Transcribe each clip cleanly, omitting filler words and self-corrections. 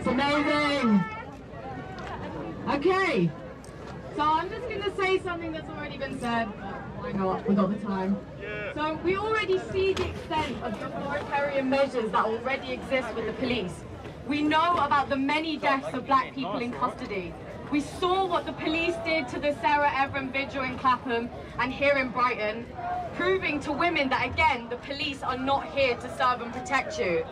It's amazing. Okay, so I'm just going to say something that's already been said, but why not? We've got the time. So we already see the extent of the authoritarian measures that already exist with the police. We know about the many deaths of black people in custody. We saw what the police did to the Sarah Everett vigil in Clapham and here in Brighton, proving to women that, again, the police are not here to serve and protect you.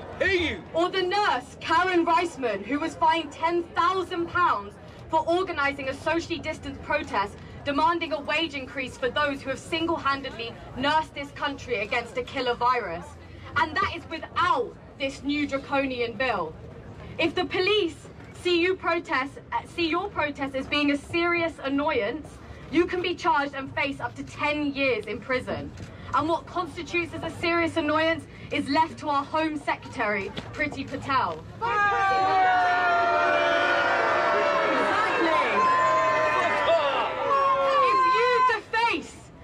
Or the nurse, Karen Reisman, who was fined £10,000 for organising a socially distanced protest demanding a wage increase for those who have single-handedly nursed this country against a killer virus. And that is without this new draconian bill. If the police see your protest as being a serious annoyance, you can be charged and face up to 10 years in prison. And what constitutes as a serious annoyance is left to our Home Secretary, Priti Patel.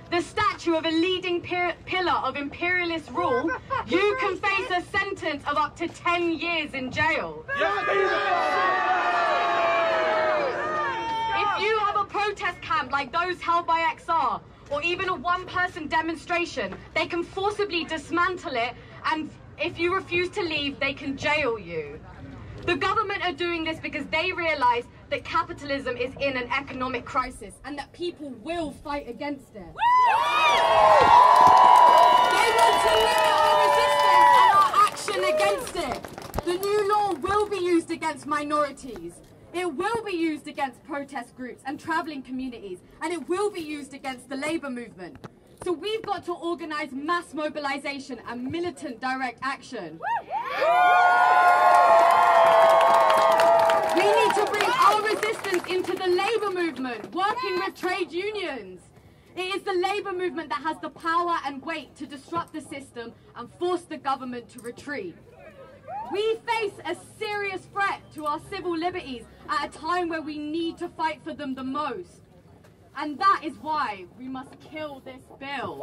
The statue of a leading pillar of imperialist rule, you can face a sentence of up to 10 years in jail. If you have a protest camp like those held by XR, or even a one-person demonstration, they can forcibly dismantle it, and if you refuse to leave, they can jail you. The government are doing this because they realise that capitalism is in an economic crisis and that people will fight against it. They want to limit our resistance and our action against it. The new law will be used against minorities. It will be used against protest groups and travelling communities, and it will be used against the labour movement. So we've got to organise mass mobilisation and militant direct action. We need to bring our resistance into the labour movement, working with trade unions. It is the labour movement that has the power and weight to disrupt the system and force the government to retreat. We face a serious threat to our civil liberties at a time where we need to fight for them the most. And that is why we must kill this bill.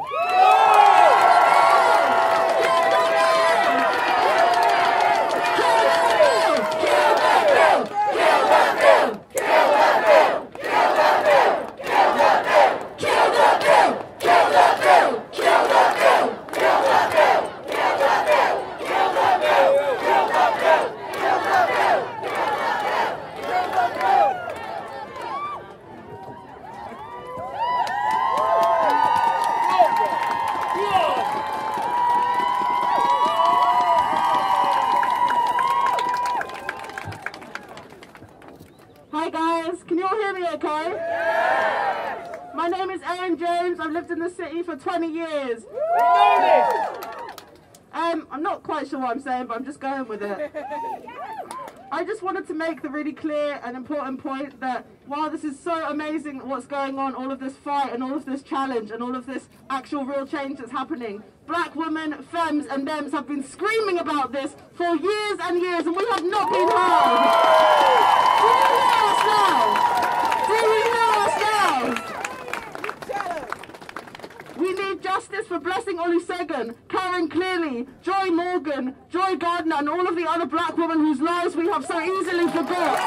Hi guys, can you all hear me okay? Yes! My name is Erin James, I've lived in the city for 20 years. I'm not quite sure what I'm saying, but I'm just going with it. I just wanted to make the really clear and important point that while this is so amazing what's going on, all of this fight and all of this challenge and all of this actual real change that's happening, black women, femmes and thems have been screaming about this for years and years, and we have not been heard. Do you hear us now? Do you hear us now? We need justice for Blessing Olusegun, Karen Cleary, Joy Morgan, Joy Gardner and all of the other black women whose lives we have so easily forgot.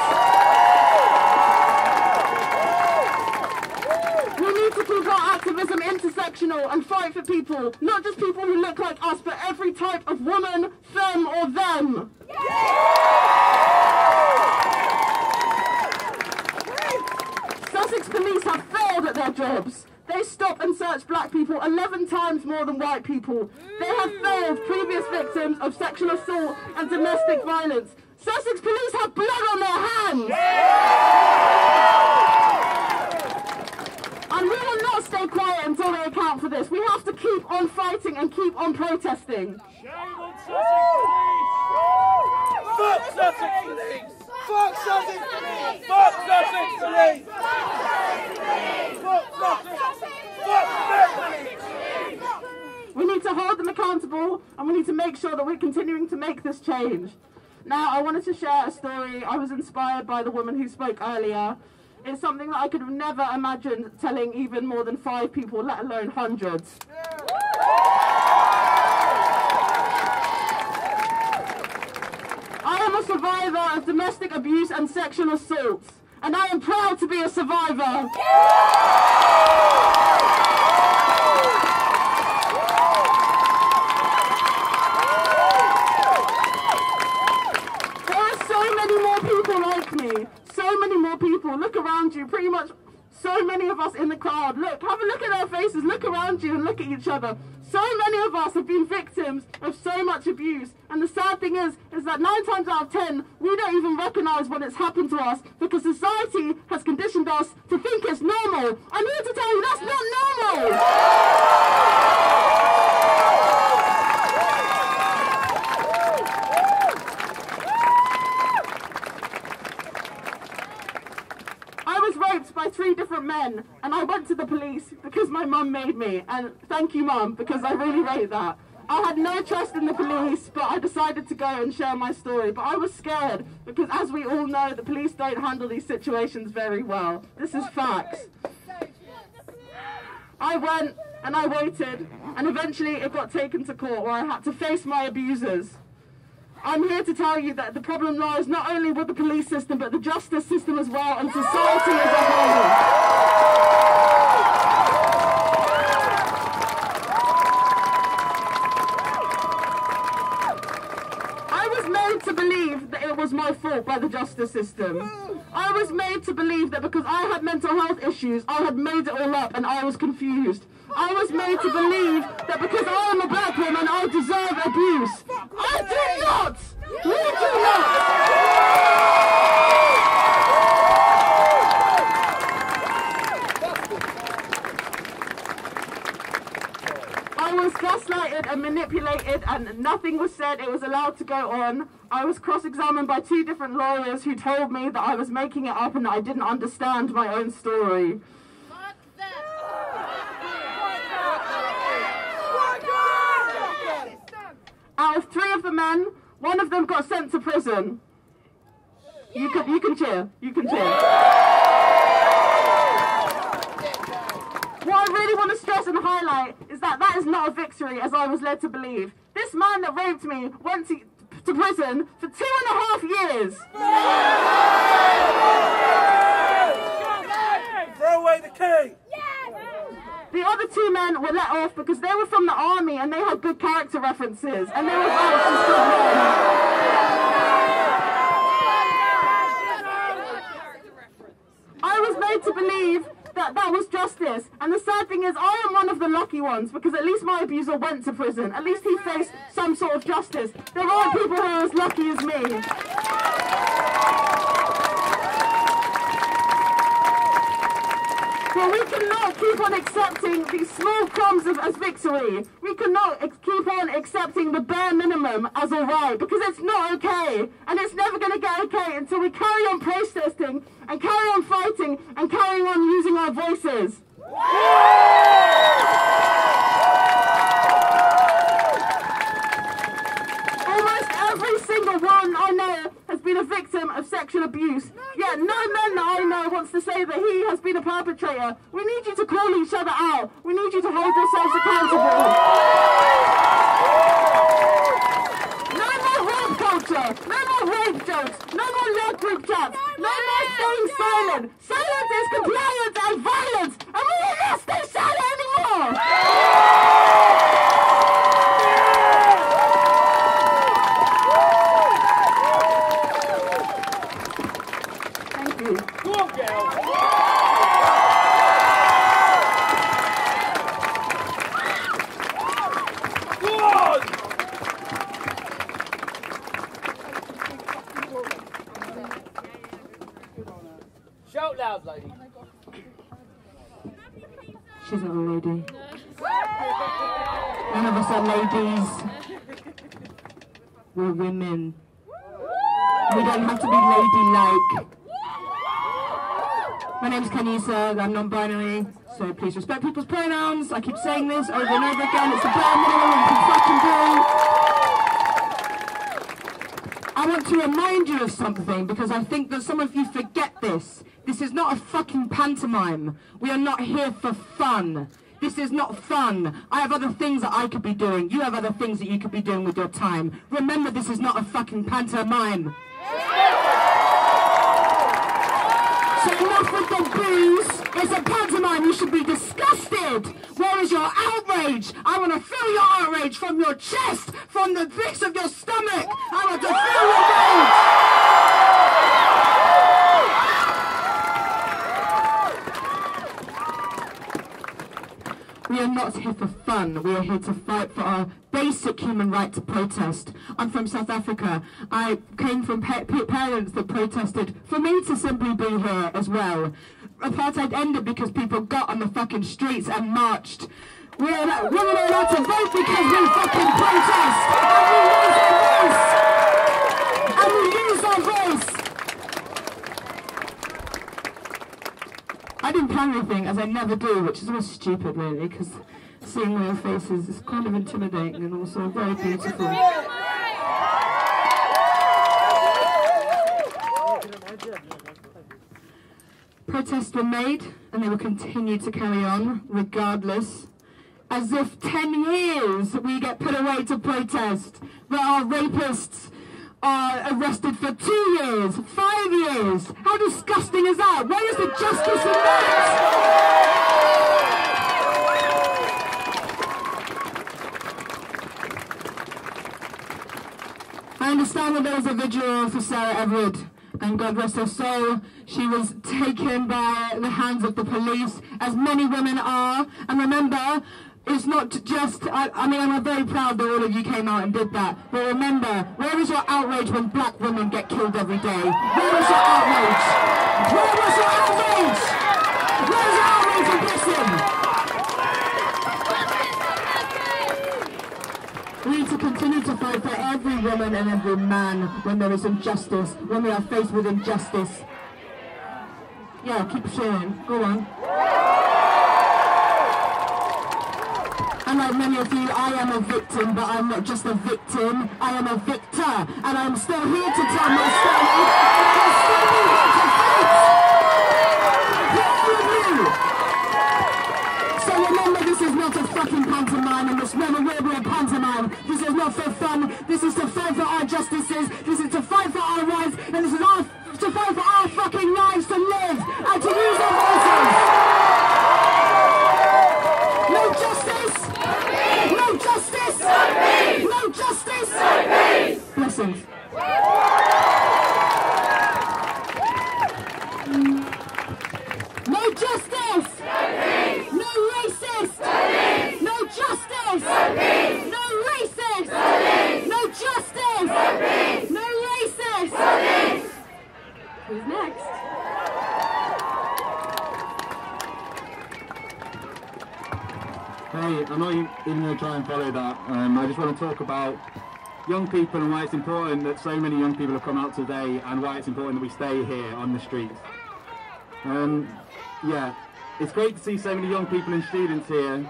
We need to keep our activism intersectional and fight for people, not just people who look like us, but every type of woman, femme or them. Sussex police have failed at their jobs. They stop and search black people 11 times more than white people. They have failed previous victims of sexual assault and domestic violence. Sussex police have blood on their hands. And we will not stay quiet until they account for this. We have to keep on fighting and keep on protesting. Shame on Sussex police! Fuck Sussex police! Fuck Sussex police! Fuck Sussex police! Fuck Sussex! Fuck Sussex! We need to hold them accountable, and we need to make sure that we're continuing to make this change. Now, I wanted to share a story. I was inspired by the woman who spoke earlier. It's something that I could have never imagined telling even more than 5 people, let alone hundreds. I am a survivor of domestic abuse and sexual assault, and I am proud to be a survivor. There are so many more people like me, so many more people. Look around you, pretty much so many of us in the crowd. Look, have a look at our faces, look around you and look at each other. So many of us have been victims of so much abuse, and the sad thing is that 9 times out of 10, we don't even recognise when it's happened to us because society has conditioned us to think it's normal. I'm here to tell you that's not normal! I was raped by 3 different men, and I went to the police because my mum made me, and thank you mum, because I really rate that. I had no trust in the police, but I decided to go and share my story. But I was scared because, as we all know, the police don't handle these situations very well. This is facts. I went and I waited, and eventually it got taken to court where I had to face my abusers. I'm here to tell you that the problem lies not only with the police system, but the justice system as well, and society as a whole. I was made to believe that it was my fault by the justice system. I was made to believe that because I had mental health issues, I had made it all up and I was confused. I was made to believe that because I am a black woman, I deserve abuse. I do not! We do not! I was gaslighted and manipulated, and nothing was said. It was allowed to go on. I was cross-examined by 2 different lawyers who told me that I was making it up and that I didn't understand my own story. Out of 3 of the men, 1 of them got sent to prison. You can cheer. You can cheer. What I really want to stress and highlight is that that is not a victory, as I was led to believe. This man that raped me went to prison for 2.5 years. Throw away the key! The other 2 men were let off because they were from the army and they had good character references, and they were vouchers for I was made to believe that that was justice, and the sad thing is I am one of the lucky ones because at least my abuser went to prison. At least he faced some sort of justice. There aren't people who are as lucky as me. But we cannot keep on accepting these small crumbs as victory. We cannot keep on accepting the bare minimum as alright, because it's not okay. And it's never going to get okay until we carry on protesting and carry on fighting and carrying on using our voices. Almost every single one I know has been a victim of sexual abuse. Yet no man that I know wants to say that he has been a perpetrator. We need you to call each other out. We need you to hold yourselves accountable. No more rape culture. No more rape jokes. No more love group chats. No more staying silent. Silence is compliance and violence. And we will not stay silent anymore. Go on, girl! Go on! Shout loud, lady. She's not a lady. None of us are ladies. We're women. We don't have to be ladylike. My name's Kanisa, I'm non-binary, so please respect people's pronouns. I keep saying this over and over again, it's the bare minimum we can fucking do. I want to remind you of something, because I think that some of you forget this. This is not a fucking pantomime. We are not here for fun. This is not fun. I have other things that I could be doing. You have other things that you could be doing with your time. Remember, this is not a fucking pantomime. So enough with the booze. It's a pantomime. You should be disgusted. Where is your outrage? I want to feel your outrage from your chest, from the pits of your stomach. I want to feel your rage. We are not here for fun. We are here to fight for our basic human right to protest. I'm from South Africa. I came from parents that protested for me to simply be here as well. Apartheid ended because people got on the fucking streets and marched. Women are allowed to vote because we fucking protest. And we use our voice. I didn't plan anything, as I never do, which is always stupid, really, because seeing their faces is kind of intimidating and also very beautiful. Protests were made, and they will continue to carry on, regardless. As if 10 years we get put away to protest, but our rapists are arrested for 2 years, 5 years. How disgusting is that? Where is the justice in that? I understand that there was a vigil for Sarah Everard, and God rest her soul. She was taken by the hands of the police, as many women are. And remember, it's not just, I mean, I'm very proud that all of you came out and did that. But remember, where is your outrage when black women get killed every day? Where is your outrage? Where was your outrage? Where is your outrage in Britain? We need to continue to fight for every woman and every man when there is injustice, when we are faced with injustice. Yeah, keep sharing. Go on. Unlike many of you, I am a victim, but I'm not just a victim, I am a victor, and I'm still here to tell my story, and I'll still be here to fight for all of you. So remember, this is not a fucking pantomime, and this never will be a pantomime. This is not for fun, this is to fight for our justices, this is to fight for our rights, and this is to fight for our fucking lives to live, and to use our voices. No justice! No justice! No justice! Blessings. No justice! No racist! No justice! No racist! No justice! No racist! Who's next? Hey, I'm not even going to try and follow that. I just want to talk about young people and why it's important that so many young people have come out today and why it's important that we stay here on the streets. Yeah, it's great to see so many young people and students here,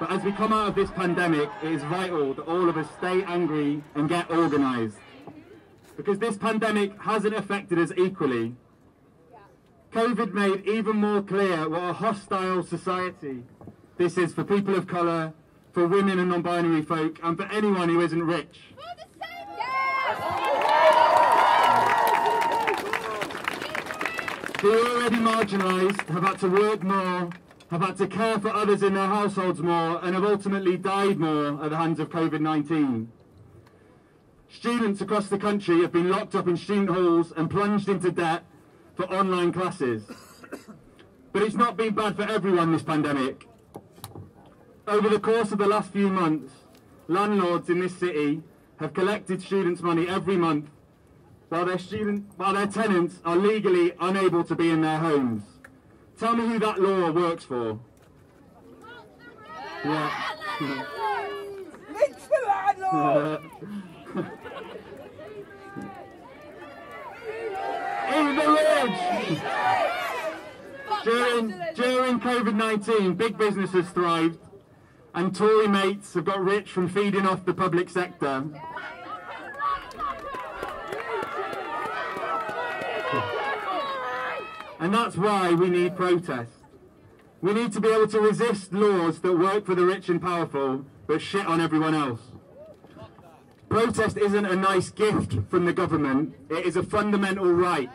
but as we come out of this pandemic, it is vital that all of us stay angry and get organised. Because this pandemic hasn't affected us equally. COVID made even more clear what a hostile society this is for people of colour, for women and non-binary folk, and for anyone who isn't rich. The already marginalised have had to work more, have had to care for others in their households more, and have ultimately died more at the hands of COVID-19. Students across the country have been locked up in student halls and plunged into debt for online classes. But it's not been bad for everyone, this pandemic. Over the course of the last few months, landlords in this city have collected students' money every month while their tenants are legally unable to be in their homes. Tell me who that law works for. Yeah. Links the landlord! In the rich! During COVID-19, big businesses thrived, and Tory mates have got rich from feeding off the public sector. And that's why we need protest. We need to be able to resist laws that work for the rich and powerful, but shit on everyone else. Protest isn't a nice gift from the government, it is a fundamental right.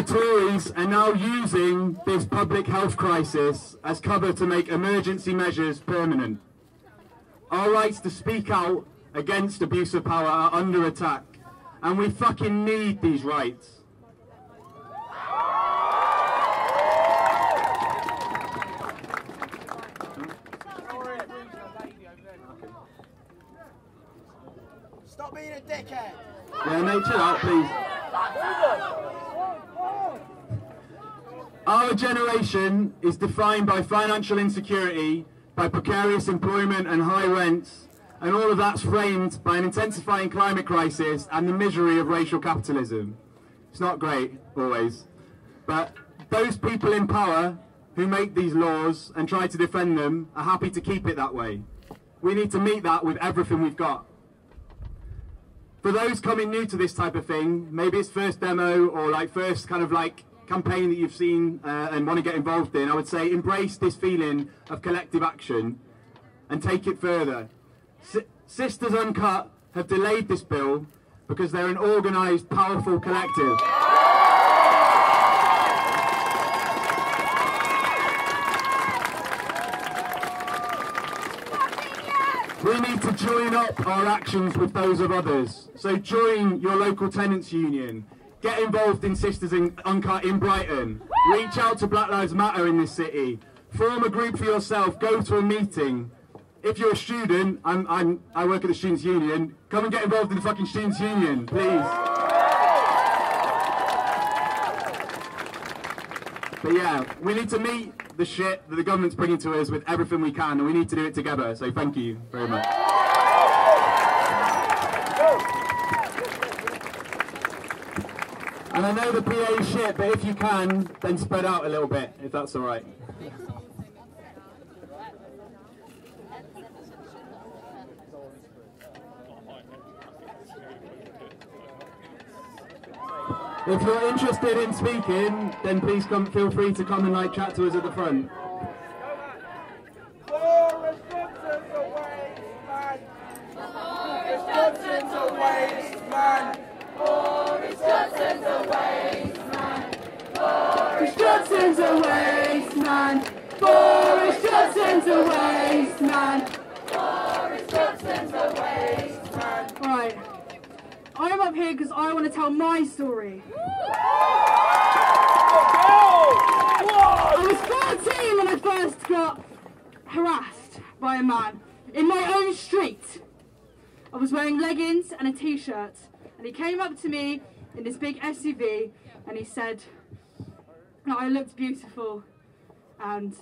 Tories are now using this public health crisis as cover to make emergency measures permanent. Our rights to speak out against abuse of power are under attack, and we fucking need these rights. Stop being a dickhead. Yeah, mate, chill out, please. Our generation is defined by financial insecurity, by precarious employment and high rents, and all of that's framed by an intensifying climate crisis and the misery of racial capitalism. It's not great, always. But those people in power who make these laws and try to defend them are happy to keep it that way. We need to meet that with everything we've got. For those coming new to this type of thing, maybe it's first demo or like first kind of like campaign that you've seen and want to get involved in, I would say embrace this feeling of collective action and take it further. Sisters Uncut have delayed this bill because they're an organised, powerful collective. We need to join up our actions with those of others. So join your local tenants union. Get involved in Sisters Uncut in Brighton. Reach out to Black Lives Matter in this city. Form a group for yourself. Go to a meeting. If you're a student, I work at the Students' Union. Come and get involved in the fucking Students' Union, please. But yeah, we need to meet the shit that the government's bringing to us with everything we can, and we need to do it together. So thank you very much. And I know the PA is shit, but if you can, then spread out a little bit, if that's all right. If you're interested in speaking, then please feel free to come and like chat to us at the front. Boris Johnson's a waste man. Boris Johnson's a waste man. Boris Johnson's a waste man. Boris Johnson's a waste man. Boris Johnson's a waste man. Boris Johnson's a waste man. Right. I'm up here because I want to tell my story. I was 14 when I first got harassed by a man in my own street. I was wearing leggings and a t-shirt, and he came up to me in this big SUV and he said that I looked beautiful, and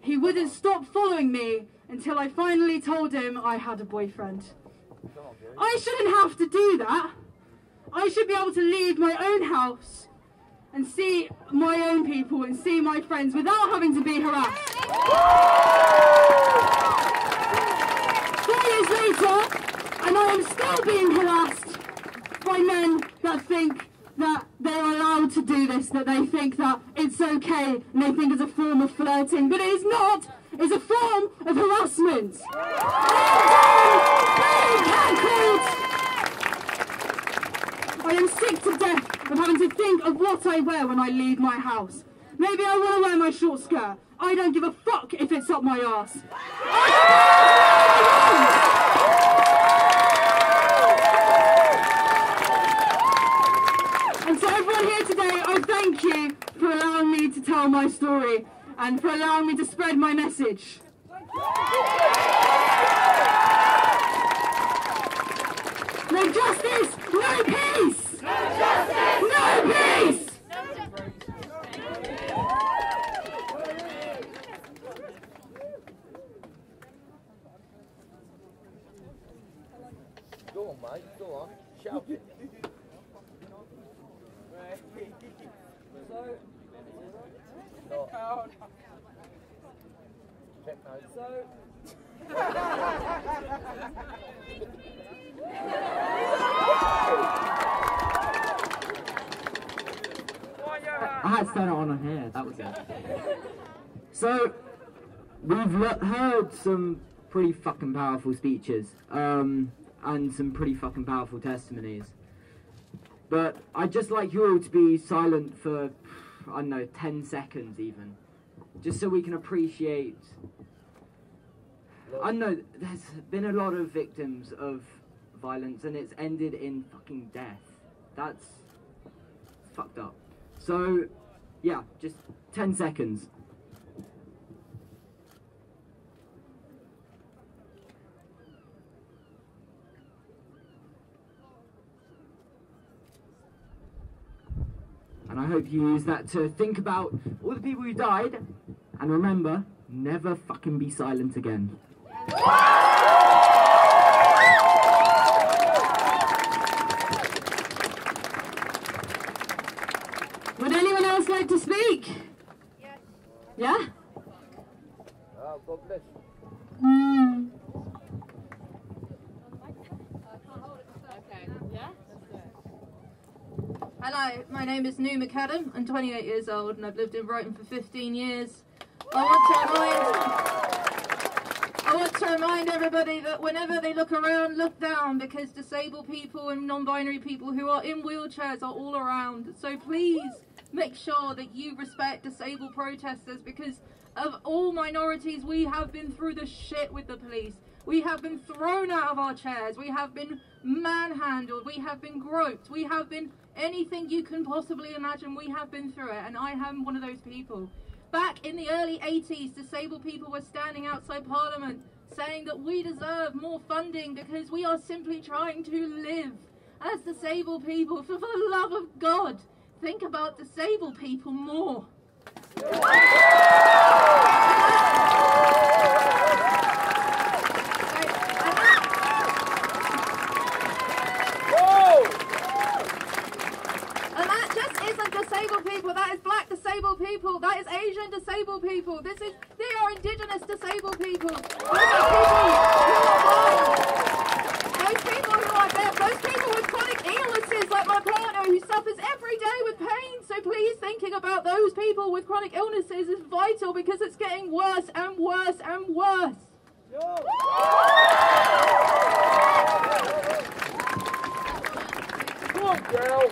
he wouldn't stop following me until I finally told him I had a boyfriend. I shouldn't have to do that. I should be able to leave my own house and see my own people and see my friends without having to be harassed. 4 years later, and I am still being harassed by men that think that they're allowed to do this, that they think that it's okay, and they think it's a form of flirting, but it is not. It's a form of harassment. I am sick to death of having to think of what I wear when I leave my house. Maybe I want to wear my short skirt. I don't give a fuck if it's up my arse. And to everyone here today, I thank you for allowing me to tell my story and for allowing me to spread my message. No justice, no peace! No justice, no peace! Go on, mate, go on. Shout it. I had to turn it on here, that was it. So, we've heard some pretty fucking powerful speeches, and some pretty fucking powerful testimonies. But I'd just like you all to be silent for, I don't know, 10 seconds even. Just so we can appreciate... I know, there's been a lot of victims of violence and it's ended in fucking death. That's fucked up. So, yeah, just 10 seconds. And I hope you use that to think about all the people who died, and remember, never fucking be silent again. Would anyone else like to speak? Yes. Yeah? God bless. Hello, my name is New McAdam. I'm 28 years old and I've lived in Brighton for 15 years. I want to remind everybody that whenever they look around, look down, because disabled people and non-binary people who are in wheelchairs are all around. So please make sure that you respect disabled protesters, because of all minorities, we have been through the shit with the police. We have been thrown out of our chairs. We have been manhandled. We have been groped. We have been anything you can possibly imagine. We have been through it, and I am one of those people. Back in the early 80s, disabled people were standing outside Parliament saying that we deserve more funding because we are simply trying to live as disabled people. For the love of God, think about disabled people more. Disabled people, that is black disabled people, that is Asian disabled people, they are indigenous disabled people. Those people who are deaf, those people with chronic illnesses like my partner who suffers every day with pain. So please, thinking about those people with chronic illnesses is vital, because it's getting worse and worse and worse. Come on, girl.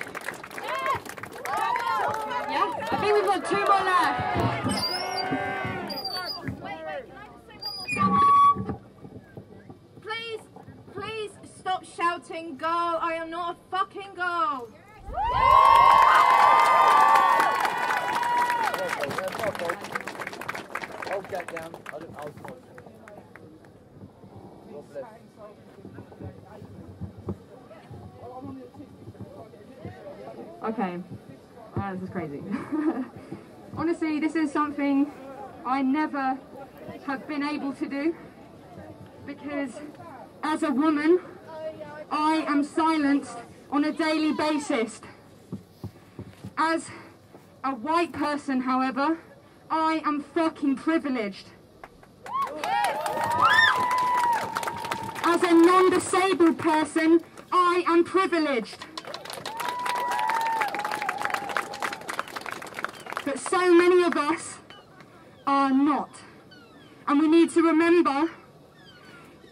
Yeah, I think we've got 2 more left. Please stop shouting, girl. I am not a fucking girl. I'll get down. I'll God bless. Okay, this is crazy. Honestly, this is something I never have been able to do, because as a woman, I am silenced on a daily basis. As a white person, however, I am fucking privileged. As a non-disabled person, I am privileged. But so many of us are not. And we need to remember,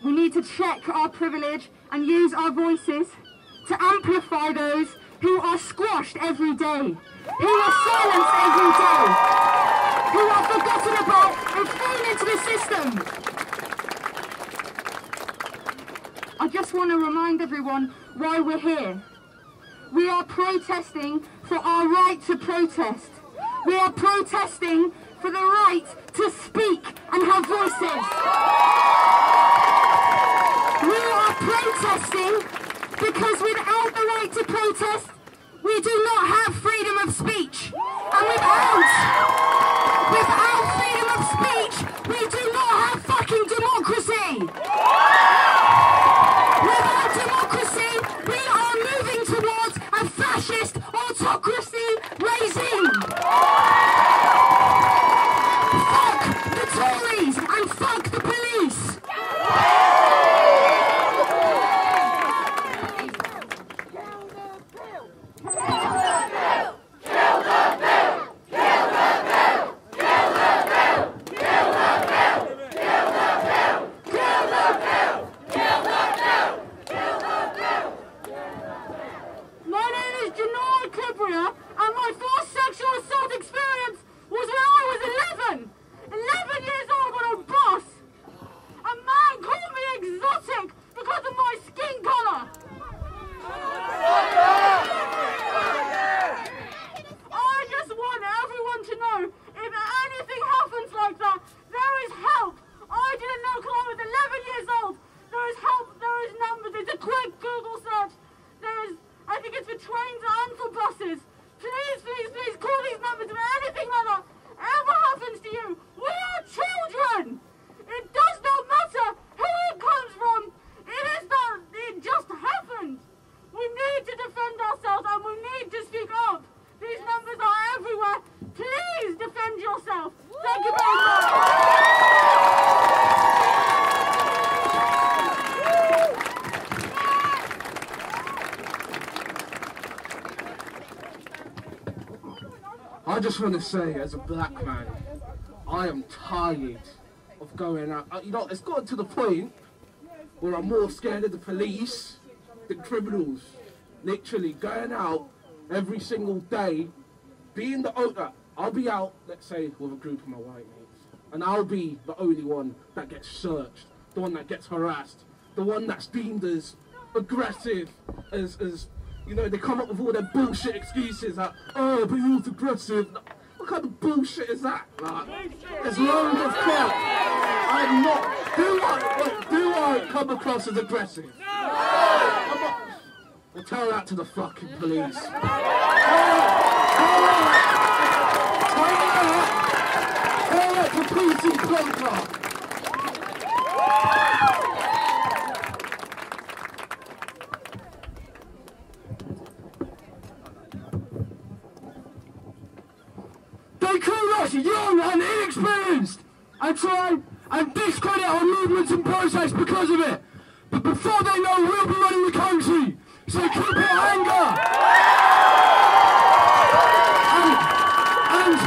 we need to check our privilege and use our voices to amplify those who are squashed every day, who are silenced every day, who are forgotten about and thrown into the system. I just want to remind everyone why we're here. We are protesting for our right to protest. We are protesting for the right to speak and have voices. We are protesting because without the right to protest, we do not have freedom of speech. And without freedom of speech, we do not have fucking democracy. Without democracy, we are moving towards a fascist autocracy regime. Fuck the Tories and fuck the police. I just want to say, as a black man, I am tired of going out. You know, it's gotten to the point where I'm more scared of the police than criminals. Literally going out every single day, being the owner. I'll be out, let's say, with a group of my white mates, and I'll be the only one that gets searched, the one that gets harassed, the one that's deemed as aggressive, as you know, they come up with all their bullshit excuses that, oh, but he was aggressive. What kind of bullshit is that? Like, it's loads of crap. I'm not. Do I come across as aggressive? No! I'm not. Well, tell that to the fucking police. Tell that to PC Plonker. They call us young and inexperienced and try and discredit our movements and process because of it. But before they know, we'll be running the country. So keep your anger. And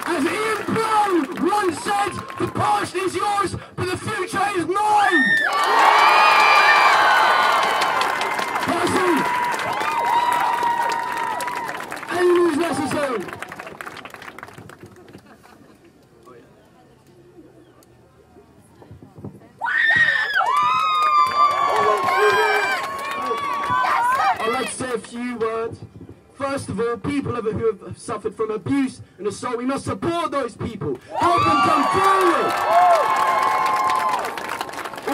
as Ian Brown once said, the past is yours, but the future is mine. Passing. Any means necessary. A few words. First of all, people who have suffered from abuse and assault, we must support those people. Help them come forward.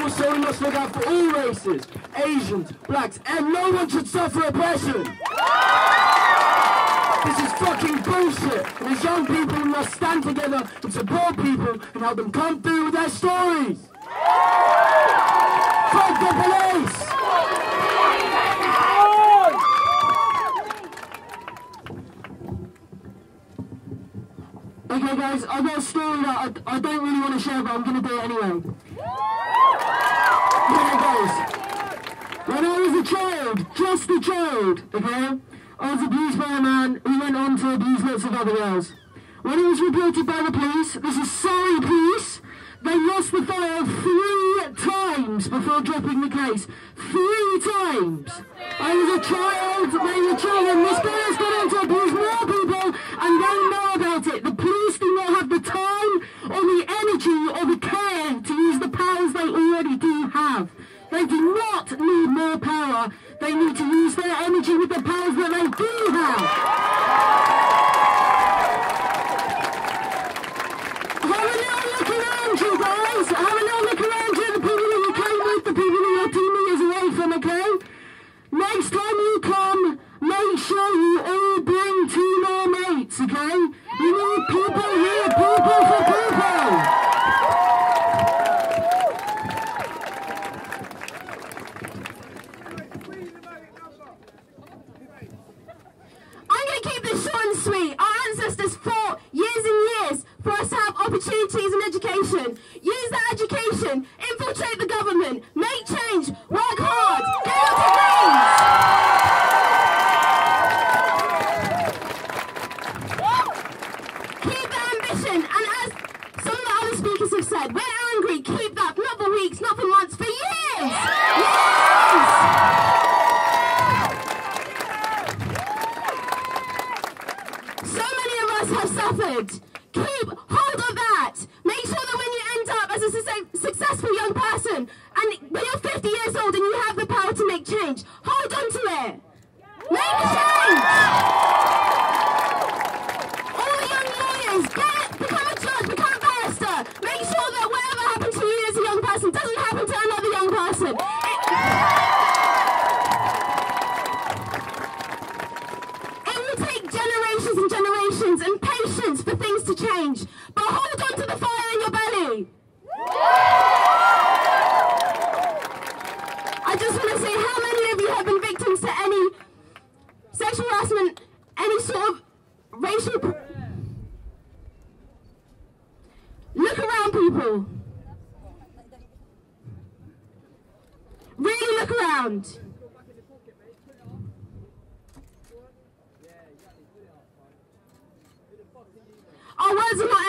Also, we must look out for all races, Asians, blacks, and no one should suffer oppression. This is fucking bullshit. And as young people, we must stand together and support people and help them come through with their stories. Fuck the police! Okay guys, I've got a story that I don't really want to share, but I'm going to do it anyway. Here it goes. When I was a child, just a child, okay, I was abused by a man who went on to abuse lots of other girls. When it was reported by the police, this is Surrey police, they lost the file 3 times before dropping the case. 3 times! I was a child, they were children, this guy has gone on to abuse more people, and they know about it. The police do not have the time, or the energy, or the care to use the powers they already do have. They do not need more power, they need to use their energy with the powers that they do have. Have a little look around you guys, have a little look around you, the people that you came with, the people that you're 2 meters away from, okay? Next time you come, make sure you all bring 2 more mates, okay? You need people here, people for people! I'm going to keep this short and sweet. Our ancestors fought years and years for us to have opportunities and education. Use that education, infiltrate the government, make change, work hard, get out of dreams. Keep that ambition, and as some of the other speakers have said, we're angry, keep that, not for weeks, not for months, for years! Years! So many of us have suffered. Keep hold of that. Make sure that when you end up as a successful young person, and when you're 50 years old and you have the power to make change, hold on to it. Make change. All the young lawyers, become a judge, become a barrister. Make sure that whatever happened to you as a young person doesn't happen to another young person. It will take generations and generations and patience for things to change, but hold on to the fire in your belly. I just want to say, how many of you have been victims to any sexual harassment, any sort of racial... Look around, people. Really look around.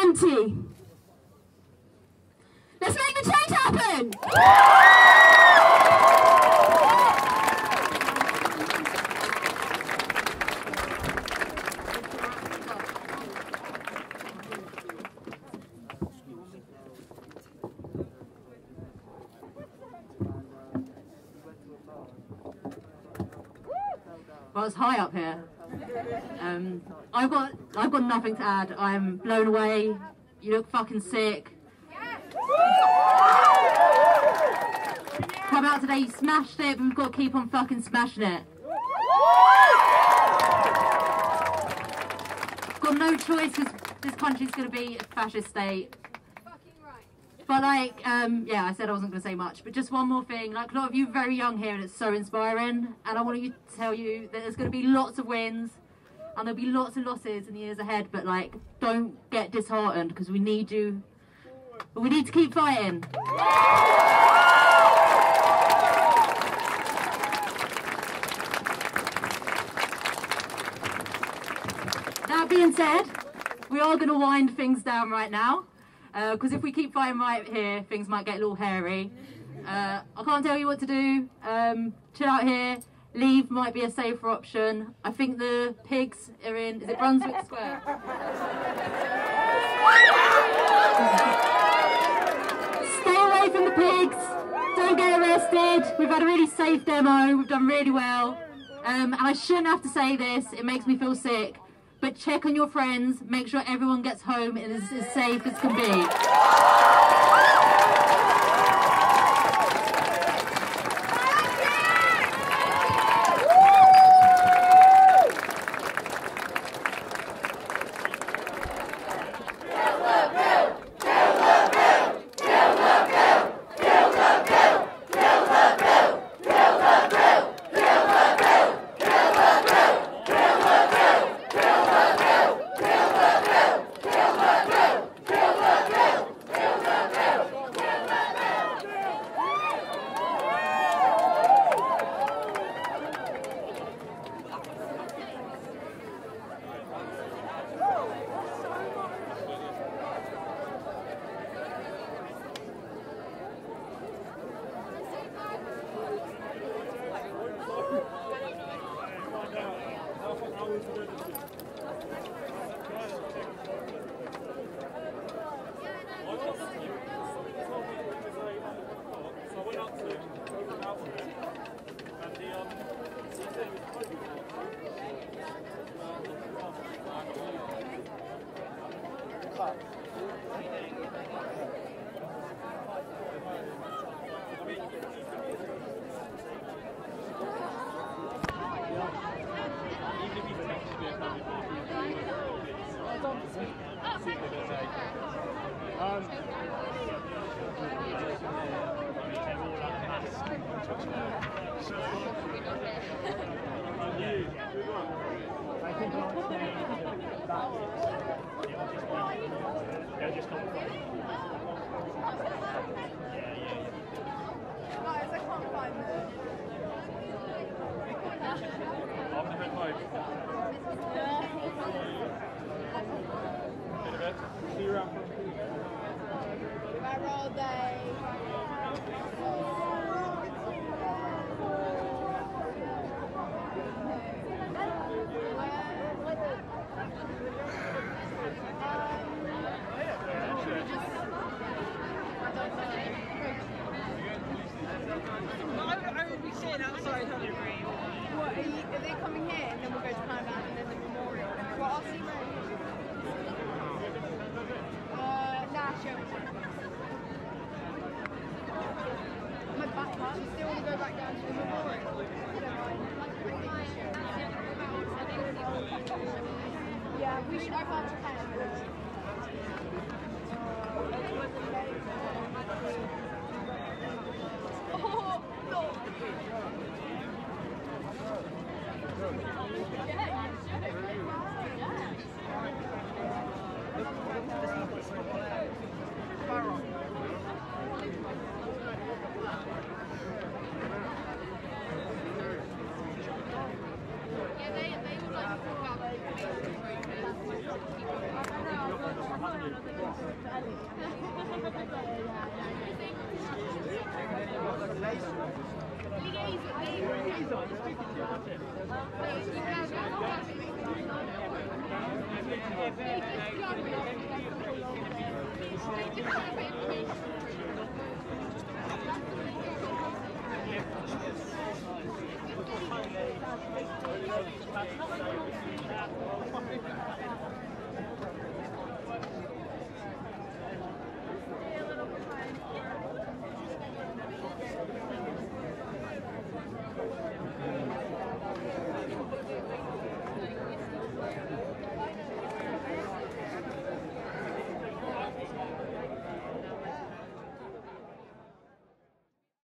anti. Let's make the change happen! Well, it's high up here. I've got nothing to add. I'm blown away. You look fucking sick. Come out today, you smashed it, but we've got to keep on fucking smashing it. Got no choice because this country's going to be a fascist state. But like, yeah, I said I wasn't going to say much, but just one more thing. Like, a lot of you are very young here and it's so inspiring. And I want to tell you that there's going to be lots of wins and there'll be lots of losses in the years ahead. But like, don't get disheartened because we need you. We need to keep fighting. That being said, we are going to wind things down right now. Because if we keep fighting right here, things might get a little hairy. I can't tell you what to do. Chill out here. Leave might be a safer option. I think the pigs are in, is it Brunswick Square? Stay away from the pigs. Don't get arrested. We've had a really safe demo. We've done really well. And I shouldn't have to say this. It makes me feel sick. But check on your friends, make sure everyone gets home and is as safe as can be.